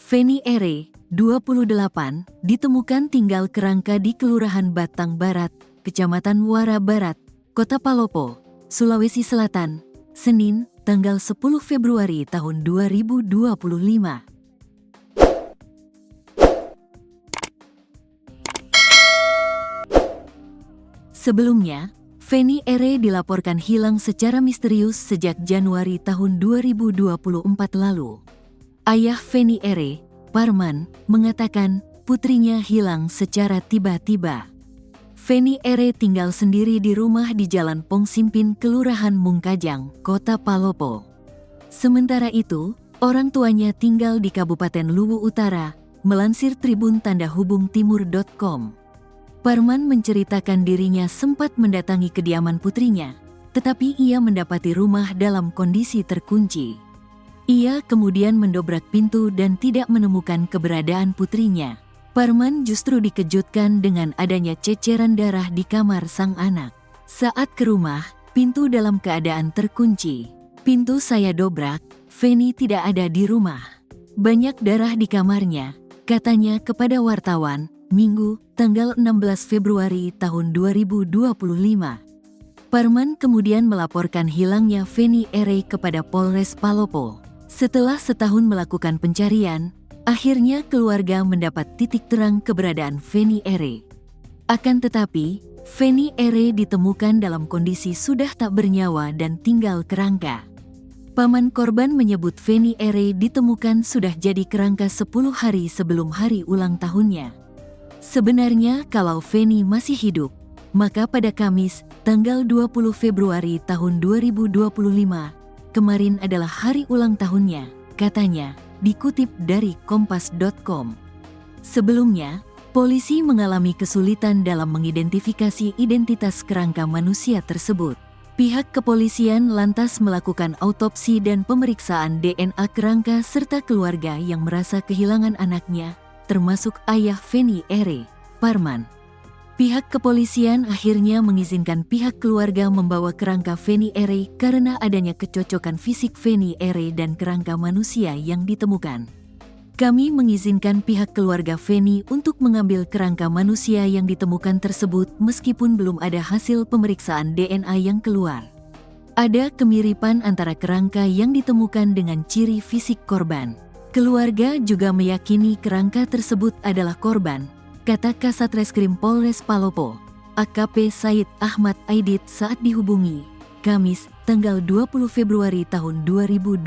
Feni R., 28, ditemukan tinggal kerangka di Kelurahan Batang Barat, Kecamatan Muara Barat, Kota Palopo, Sulawesi Selatan, Senin, tanggal 10 Februari tahun 2025. Sebelumnya, Feni R. dilaporkan hilang secara misterius sejak Januari tahun 2024 lalu. Ayah Feni R., Parman, mengatakan putrinya hilang secara tiba-tiba. Feni R. tinggal sendiri di rumah di Jalan Pongsimpin, Kelurahan Mungkajang, Kota Palopo. Sementara itu, orang tuanya tinggal di Kabupaten Luwu Utara, melansir Tribun Tanda Hubung Timur.com. Parman menceritakan dirinya sempat mendatangi kediaman putrinya, tetapi ia mendapati rumah dalam kondisi terkunci. Ia kemudian mendobrak pintu dan tidak menemukan keberadaan putrinya. Parman justru dikejutkan dengan adanya ceceran darah di kamar sang anak. Saat ke rumah, pintu dalam keadaan terkunci. Pintu saya dobrak, Feni tidak ada di rumah. Banyak darah di kamarnya, katanya kepada wartawan, Minggu, tanggal 16 Februari tahun 2025. Parman kemudian melaporkan hilangnya Feni R. kepada Polres Palopo. Setelah setahun melakukan pencarian, akhirnya keluarga mendapat titik terang keberadaan Feni R. Akan tetapi, Feni R. ditemukan dalam kondisi sudah tak bernyawa dan tinggal kerangka. Paman korban menyebut Feni R. ditemukan sudah jadi kerangka 10 hari sebelum hari ulang tahunnya. Sebenarnya kalau Feni masih hidup, maka pada Kamis, tanggal 20 Februari tahun 2025, kemarin adalah hari ulang tahunnya, katanya, dikutip dari Kompas.com. Sebelumnya, polisi mengalami kesulitan dalam mengidentifikasi identitas kerangka manusia tersebut. Pihak kepolisian lantas melakukan autopsi dan pemeriksaan DNA kerangka serta keluarga yang merasa kehilangan anaknya, termasuk ayah Feni R., Parman. Pihak kepolisian akhirnya mengizinkan pihak keluarga membawa kerangka Feni R. karena adanya kecocokan fisik Feni R. dan kerangka manusia yang ditemukan. Kami mengizinkan pihak keluarga Feni untuk mengambil kerangka manusia yang ditemukan tersebut meskipun belum ada hasil pemeriksaan DNA yang keluar. Ada kemiripan antara kerangka yang ditemukan dengan ciri fisik korban. Keluarga juga meyakini kerangka tersebut adalah korban, kata Kasat Reskrim Polres Palopo, AKP Said Ahmad Aidit saat dihubungi, Kamis, tanggal 20 Februari tahun 2025.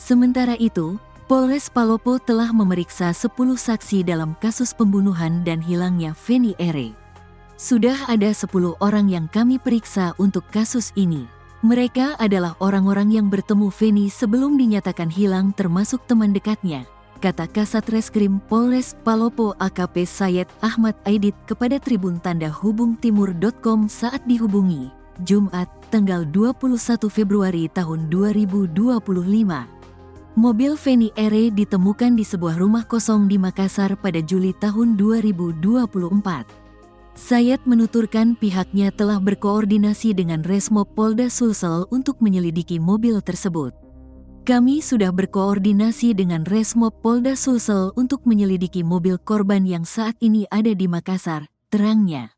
Sementara itu, Polres Palopo telah memeriksa 10 saksi dalam kasus pembunuhan dan hilangnya Feni R. Sudah ada 10 orang yang kami periksa untuk kasus ini. Mereka adalah orang-orang yang bertemu Feni sebelum dinyatakan hilang termasuk teman dekatnya, kata Kasat Reskrim Polres Palopo AKP Said Ahmad Aidit kepada Tribun Tanda Hubung Timur.com saat dihubungi, Jumat, tanggal 21 Februari tahun 2025. Mobil Feni R. ditemukan di sebuah rumah kosong di Makassar pada Juli tahun 2024. Sayat menuturkan pihaknya telah berkoordinasi dengan Resmob Polda Sulsel untuk menyelidiki mobil tersebut. Kami sudah berkoordinasi dengan Resmob Polda Sulsel untuk menyelidiki mobil korban yang saat ini ada di Makassar, terangnya.